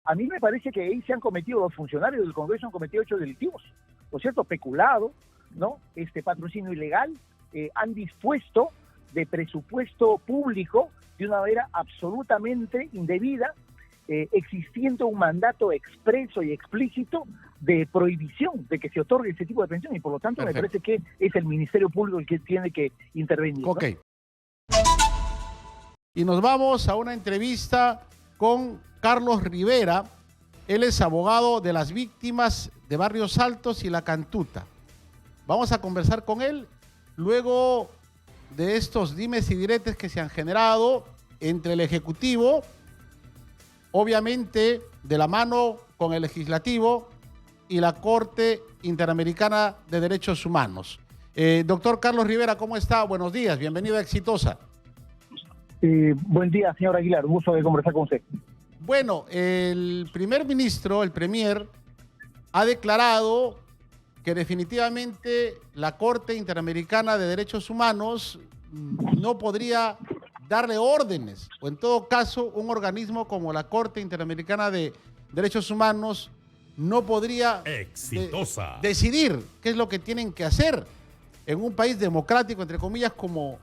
A mí me parece que ahí se han cometido, los funcionarios del Congreso han cometido hechos delictivos, ¿no es cierto? Peculado, ¿no? Patrocinio ilegal, han dispuesto de presupuesto público de una manera absolutamente indebida, existiendo un mandato expreso y explícito de prohibición de que se otorgue ese tipo de pensión, y por lo tanto Perfecto. Me parece que es el Ministerio Público el que tiene que intervenir. Ok. ¿No? Y nos vamos a una entrevista con Carlos Rivera. Él es abogado de las víctimas de Barrios Altos y La Cantuta. Vamos a conversar con él luego de estos dimes y diretes que se han generado entre el Ejecutivo, obviamente de la mano con el Legislativo y la Corte Interamericana de Derechos Humanos. Doctor Carlos Rivera, ¿cómo está? Buenos días, bienvenido a Exitosa. Buen día, señor Aguilar, un gusto de conversar con usted. Bueno, el primer ministro, el premier, ha declarado que definitivamente la Corte Interamericana de Derechos Humanos no podría darle órdenes, o en todo caso un organismo como la Corte Interamericana de Derechos Humanos no podría decidir qué es lo que tienen que hacer en un país democrático, entre comillas, como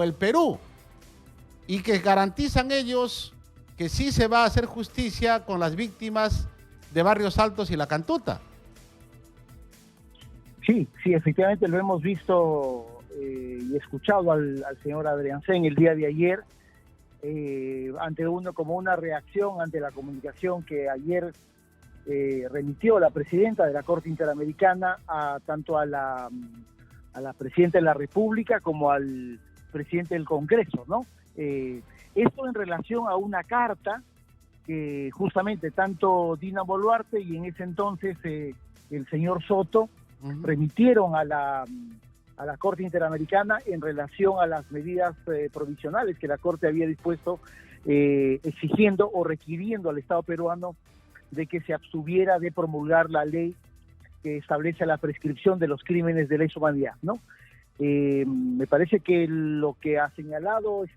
el Perú, y que garantizan ellos que sí se va a hacer justicia con las víctimas de Barrios Altos y La Cantuta. Sí, efectivamente lo hemos visto y escuchado al señor Adriansen el día de ayer, como una reacción ante la comunicación que ayer remitió la presidenta de la Corte Interamericana tanto a la presidenta de la República como al presidente del Congreso, ¿no? Esto en relación a una carta que justamente tanto Dina Boluarte y en ese entonces el señor Soto remitieron a la Corte Interamericana en relación a las medidas provisionales que la Corte había dispuesto, exigiendo o requiriendo al Estado peruano de que se abstuviera de promulgar la ley que establece la prescripción de los crímenes de lesa humanidad, ¿no? Me parece que lo que ha señalado el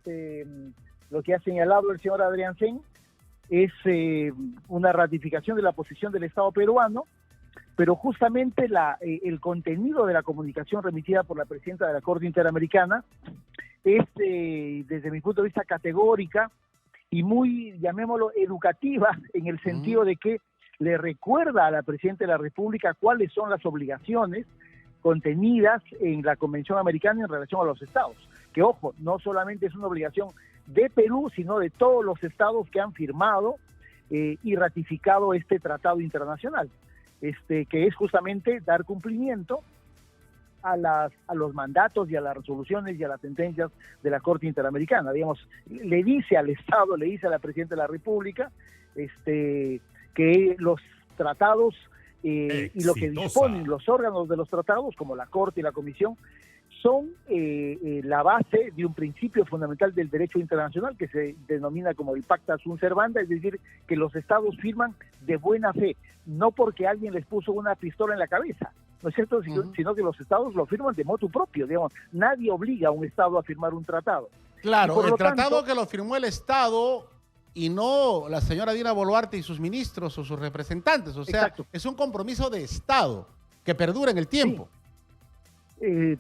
señor Adriansen es una ratificación de la posición del Estado peruano, pero justamente el contenido de la comunicación remitida por la presidenta de la Corte Interamericana es, desde mi punto de vista, categórica y muy, llamémoslo, educativa, en el sentido de que le recuerda a la presidenta de la República cuáles son las obligaciones contenidas en la Convención Americana en relación a los estados, que ojo, no solamente es una obligación de Perú, sino de todos los estados que han firmado y ratificado este tratado internacional, que es justamente dar cumplimiento a los mandatos y a las resoluciones y a las sentencias de la Corte Interamericana. Digamos, le dice al Estado, le dice a la Presidenta de la República que los tratados y lo que disponen los órganos de los tratados, como la Corte y la Comisión, son la base de un principio fundamental del derecho internacional que se denomina como el Pacta Sunt Servanda, es decir, que los estados firman de buena fe, no porque alguien les puso una pistola en la cabeza, ¿no es cierto? Sino que los estados lo firman de motu propio, digamos, nadie obliga a un estado a firmar un tratado. Claro, el tratado que lo firmó el Estado y no la señora Dina Boluarte y sus ministros o sus representantes, o sea, exacto, es un compromiso de Estado que perdura en el tiempo. Sí.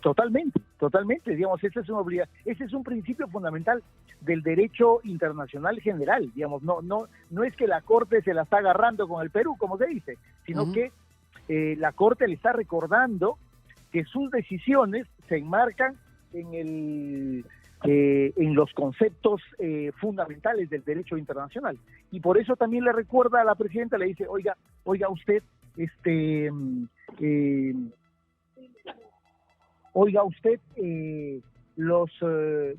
Totalmente, digamos, ese es un principio fundamental del derecho internacional general, digamos, no es que la Corte se la está agarrando con el Perú, como se dice, sino que la Corte le está recordando que sus decisiones se enmarcan en los conceptos fundamentales del derecho internacional, y por eso también le recuerda a la presidenta, le dice, oiga usted,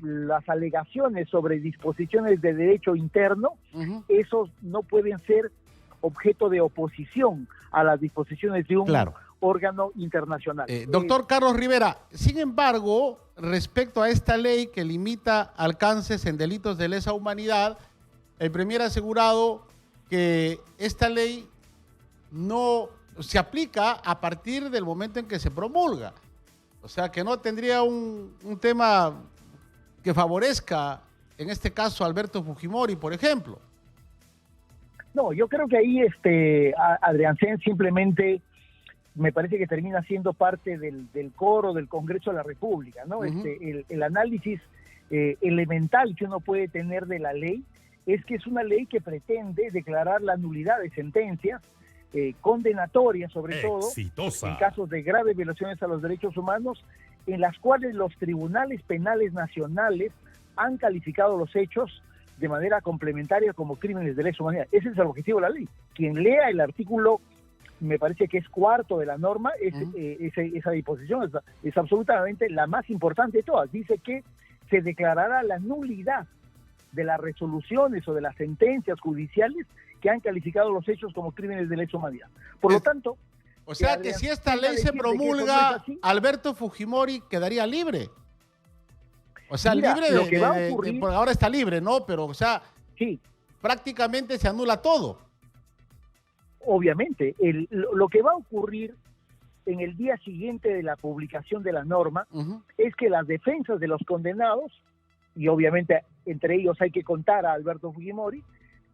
las alegaciones sobre disposiciones de derecho interno, esos no pueden ser objeto de oposición a las disposiciones de un órgano internacional. Doctor Carlos Rivera, sin embargo, respecto a esta ley que limita alcances en delitos de lesa humanidad, el premier ha asegurado que esta ley no se aplica a partir del momento en que se promulga. O sea, que no tendría un tema que favorezca, en este caso, a Alberto Fujimori, por ejemplo. No, yo creo que ahí Adrián Sen simplemente me parece que termina siendo parte del coro del Congreso de la República, ¿no? Ujú. El análisis elemental que uno puede tener de la ley es que es una ley que pretende declarar la nulidad de sentencias condenatorias, sobre todo en casos de graves violaciones a los derechos humanos, en las cuales los tribunales penales nacionales han calificado los hechos de manera complementaria como crímenes de lesa humanidad. Ese es el objetivo de la ley. Quien lea el artículo, me parece que es cuarto de la norma, esa disposición es absolutamente la más importante de todas. Dice que se declarará la nulidad de las resoluciones o de las sentencias judiciales que han calificado los hechos como crímenes de lesa humanidad. Por lo tanto... O sea que si esta ley se promulga, Alberto Fujimori quedaría libre. O sea, mira, libre lo que va a ocurrir, ahora está libre, ¿no? Pero, o sea, sí, prácticamente se anula todo. Obviamente, lo que va a ocurrir en el día siguiente de la publicación de la norma es que las defensas de los condenados, y obviamente entre ellos hay que contar a Alberto Fujimori,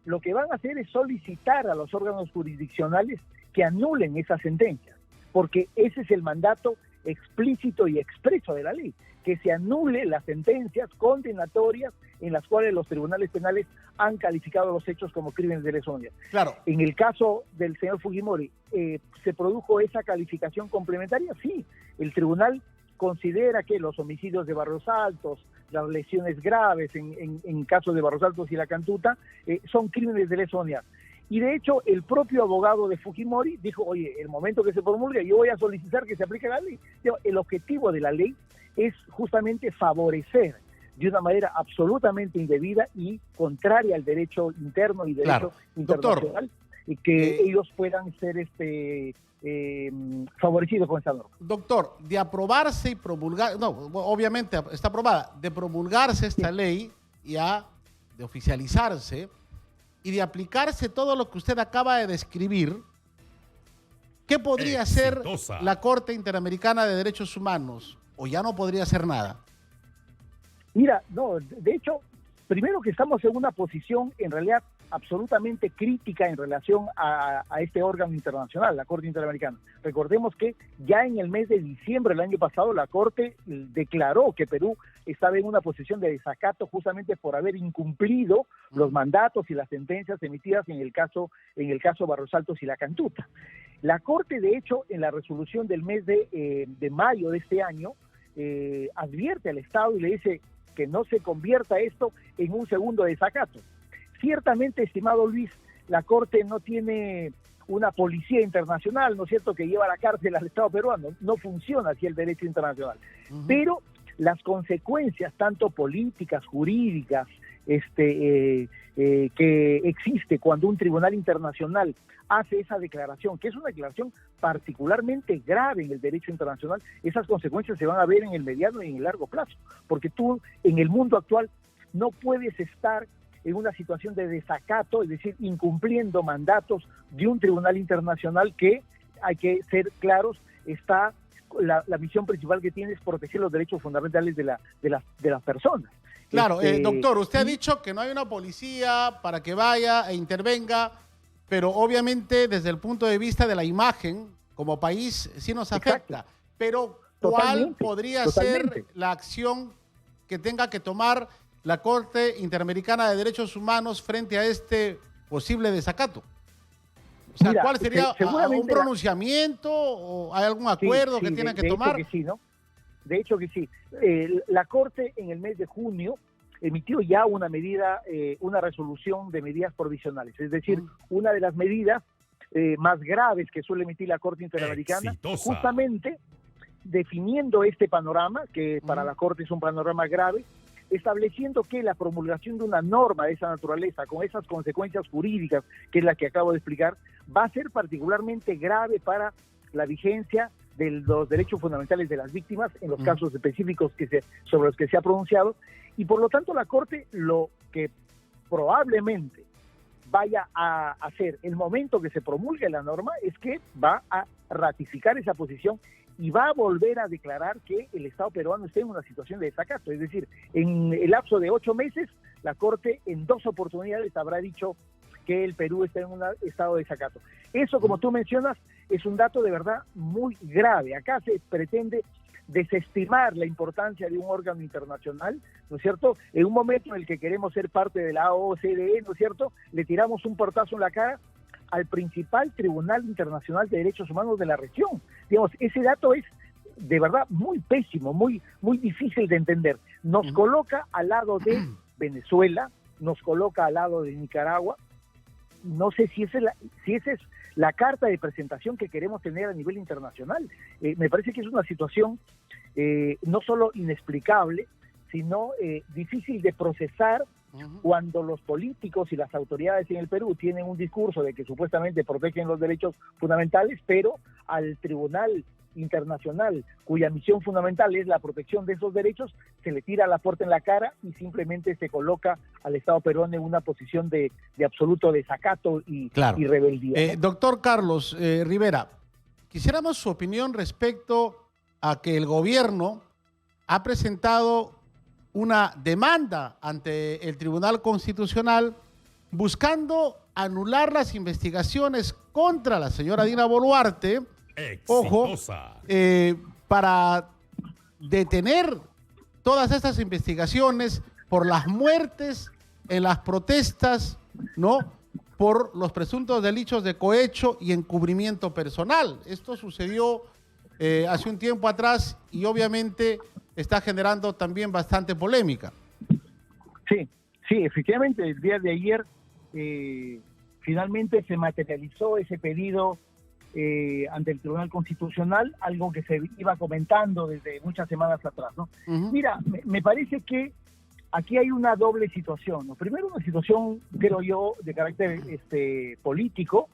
lo que van a hacer es solicitar a los órganos jurisdiccionales que anulen esas sentencias, porque ese es el mandato explícito y expreso de la ley, que se anule las sentencias condenatorias en las cuales los tribunales penales han calificado los hechos como crímenes de lesa humanidad. Claro. En el caso del señor Fujimori, ¿se produjo esa calificación complementaria? Sí, el tribunal considera que los homicidios de Barrios Altos, las lesiones graves en caso de Barrios Altos y La Cantuta, son crímenes de lesa humanidad. Y de hecho, el propio abogado de Fujimori dijo, oye, el momento que se promulgue, yo voy a solicitar que se aplique la ley. El objetivo de la ley es justamente favorecer de una manera absolutamente indebida y contraria al derecho interno y derecho internacional, y que ellos puedan ser favorecidos con esta norma. Doctor, de aprobarse y promulgar, no, obviamente está aprobada, de promulgarse esta ley, ya de oficializarse y de aplicarse todo lo que usted acaba de describir, ¿qué podría hacer la Corte Interamericana de Derechos Humanos? ¿O ya no podría hacer nada? Mira, no, de hecho, primero que estamos en una posición en realidad absolutamente crítica en relación a este órgano internacional, la Corte Interamericana. Recordemos que ya en el mes de diciembre del año pasado la Corte declaró que Perú estaba en una posición de desacato justamente por haber incumplido los mandatos y las sentencias emitidas en el caso Barrios Altos y La Cantuta. La Corte, de hecho, en la resolución del mes de mayo de este año, advierte al Estado y le dice que no se convierta esto en un segundo desacato. Ciertamente, estimado Luis, la Corte no tiene una policía internacional, ¿no es cierto?, que lleva a la cárcel al Estado peruano. No funciona así el derecho internacional. Pero las consecuencias, tanto políticas, jurídicas, que existe cuando un tribunal internacional hace esa declaración, que es una declaración particularmente grave en el derecho internacional, esas consecuencias se van a ver en el mediano y en el largo plazo, porque tú en el mundo actual no puedes estar en una situación de desacato, es decir, incumpliendo mandatos de un tribunal internacional que, hay que ser claros, está la misión principal que tiene es proteger los derechos fundamentales de las personas. Claro, doctor, usted ha dicho que no hay una policía para que vaya e intervenga, pero obviamente desde el punto de vista de la imagen, como país, sí nos afecta. Exacto. Pero ¿cuál podría ser la acción que tenga que tomar la Corte Interamericana de Derechos Humanos frente a este posible desacato? O sea, ¿cuál sería un pronunciamiento o hay algún acuerdo que tienen que tomar? De hecho que sí, ¿no? De hecho que sí. La Corte en el mes de junio emitió ya una medida, una resolución de medidas provisionales. Es decir, una de las medidas más graves que suele emitir la Corte Interamericana, justamente definiendo este panorama, que para la Corte es un panorama grave, estableciendo que la promulgación de una norma de esa naturaleza, con esas consecuencias jurídicas, que es la que acabo de explicar, va a ser particularmente grave para la vigencia de los derechos fundamentales de las víctimas en los casos específicos sobre los que se ha pronunciado, y por lo tanto la Corte lo que probablemente vaya a hacer el momento que se promulgue la norma es que va a ratificar esa posición y va a volver a declarar que el Estado peruano está en una situación de desacato. Es decir, en el lapso de 8 meses, la Corte en 2 oportunidades habrá dicho que el Perú está en un estado de desacato. Eso, como tú mencionas, es un dato de verdad muy grave. Acá se pretende desestimar la importancia de un órgano internacional, ¿no es cierto? En un momento en el que queremos ser parte de la OCDE, ¿no es cierto?, le tiramos un portazo en la cara al principal Tribunal Internacional de Derechos Humanos de la región. Digamos, ese dato es de verdad muy pésimo, muy difícil de entender. Nos coloca al lado de Venezuela, nos coloca al lado de Nicaragua. No sé si esa es la carta de presentación que queremos tener a nivel internacional. Me parece que es una situación no solo inexplicable, sino difícil de procesar cuando los políticos y las autoridades en el Perú tienen un discurso de que supuestamente protegen los derechos fundamentales, pero al Tribunal Internacional, cuya misión fundamental es la protección de esos derechos, se le tira la puerta en la cara y simplemente se coloca al Estado peruano en una posición de absoluto desacato y rebeldía, ¿no? Doctor Carlos Rivera, quisiéramos su opinión respecto a que el gobierno ha presentado una demanda ante el Tribunal Constitucional buscando anular las investigaciones contra la señora Dina Boluarte, ojo, para detener todas estas investigaciones por las muertes en las protestas, ¿no?, por los presuntos delitos de cohecho y encubrimiento personal. Esto sucedió hace un tiempo atrás y obviamente está generando también bastante polémica. Sí, efectivamente, el día de ayer finalmente se materializó ese pedido ante el Tribunal Constitucional, algo que se iba comentando desde muchas semanas atrás, ¿no? Mira, me parece que aquí hay una doble situación, ¿no? Primero, una situación, creo yo, de carácter político,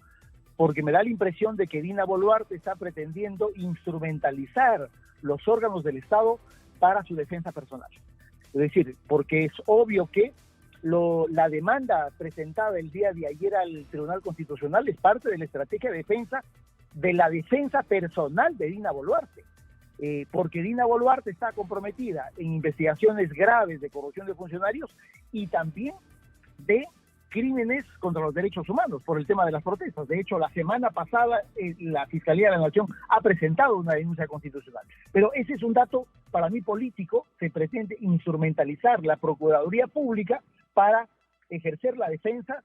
porque me da la impresión de que Dina Boluarte está pretendiendo instrumentalizar los órganos del Estado para su defensa personal. Es decir, porque es obvio que la demanda presentada el día de ayer al Tribunal Constitucional es parte de la estrategia de defensa de la defensa personal de Dina Boluarte, porque Dina Boluarte está comprometida en investigaciones graves de corrupción de funcionarios y también de crímenes contra los derechos humanos por el tema de las protestas. De hecho, la semana pasada la Fiscalía de la Nación ha presentado una denuncia constitucional. Pero ese es un dato para mí político. Se pretende instrumentalizar la Procuraduría Pública para ejercer la defensa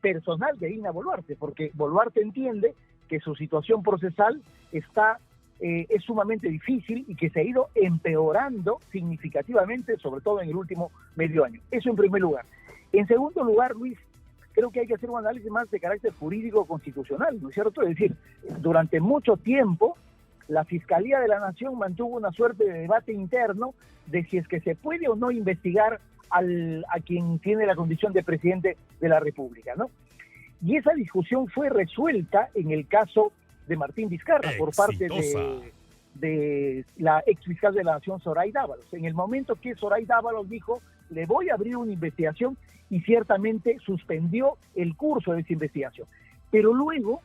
personal de Dina Boluarte, porque Boluarte entiende que su situación procesal es sumamente difícil y que se ha ido empeorando significativamente, sobre todo en el último medio año. Eso en primer lugar. En segundo lugar, Luis, creo que hay que hacer un análisis más de carácter jurídico constitucional, ¿no es cierto? Es decir, durante mucho tiempo la Fiscalía de la Nación mantuvo una suerte de debate interno de si es que se puede o no investigar a quien tiene la condición de presidente de la República, ¿no? Y esa discusión fue resuelta en el caso de Martín Vizcarra por parte de la ex fiscal de la Nación, Zoraida Ábalos. En el momento que Zoraida Ábalos dijo, le voy a abrir una investigación, y ciertamente suspendió el curso de esa investigación. Pero luego,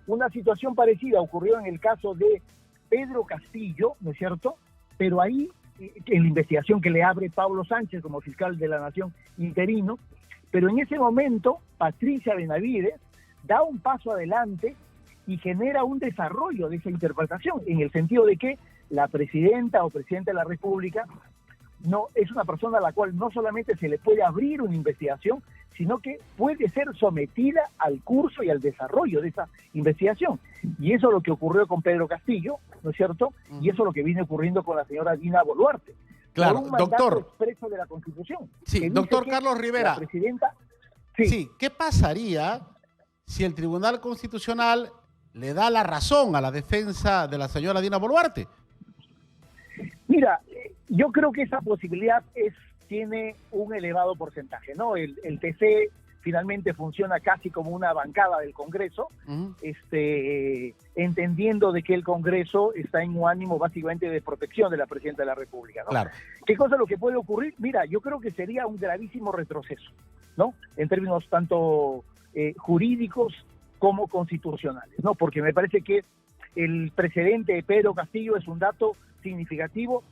una situación parecida ocurrió en el caso de Pedro Castillo, ¿no es cierto? Pero ahí, en la investigación que le abre Pablo Sánchez como fiscal de la Nación interino, pero en ese momento Patricia Benavides da un paso adelante y genera un desarrollo de esa interpretación, en el sentido de que la presidenta o presidente de la República no es una persona a la cual no solamente se le puede abrir una investigación, sino que puede ser sometida al curso y al desarrollo de esa investigación. Y eso es lo que ocurrió con Pedro Castillo, ¿no es cierto? Y eso es lo que viene ocurriendo con la señora Dina Boluarte. Claro, por un mandato doctor. expreso de la Constitución. Sí, doctor Carlos Rivera. La presidenta, sí, ¿qué pasaría si el Tribunal Constitucional le da la razón a la defensa de la señora Dina Boluarte? Mira, yo creo que esa posibilidad tiene un elevado porcentaje, ¿no? El TC finalmente funciona casi como una bancada del Congreso, entendiendo de que el Congreso está en un ánimo básicamente de protección de la Presidenta de la República, ¿no? Claro. ¿Qué cosa es lo que puede ocurrir? Mira, yo creo que sería un gravísimo retroceso, ¿no? En términos tanto jurídicos como constitucionales, ¿no? Porque me parece que el precedente de Pedro Castillo es un dato significativo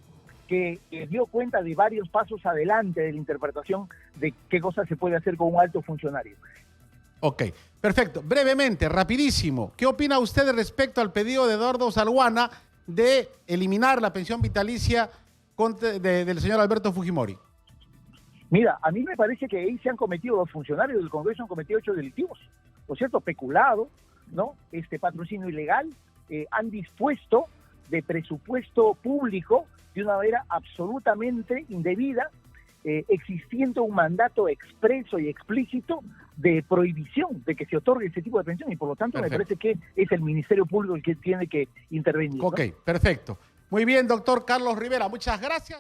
que dio cuenta de varios pasos adelante de la interpretación de qué cosa se puede hacer con un alto funcionario. Ok, perfecto. Brevemente, rapidísimo, ¿qué opina usted respecto al pedido de Eduardo Salguana de eliminar la pensión vitalicia del señor Alberto Fujimori? Mira, a mí me parece que ahí se han cometido, los funcionarios del Congreso han cometido hechos delictivos, ¿no es cierto? Peculado, ¿no? Patrocinio ilegal, han dispuesto de presupuesto público de una manera absolutamente indebida, existiendo un mandato expreso y explícito de prohibición de que se otorgue ese tipo de pensión, y por lo tanto me parece que es el Ministerio Público el que tiene que intervenir, ¿no? Ok, perfecto. Muy bien, doctor Carlos Rivera, muchas gracias.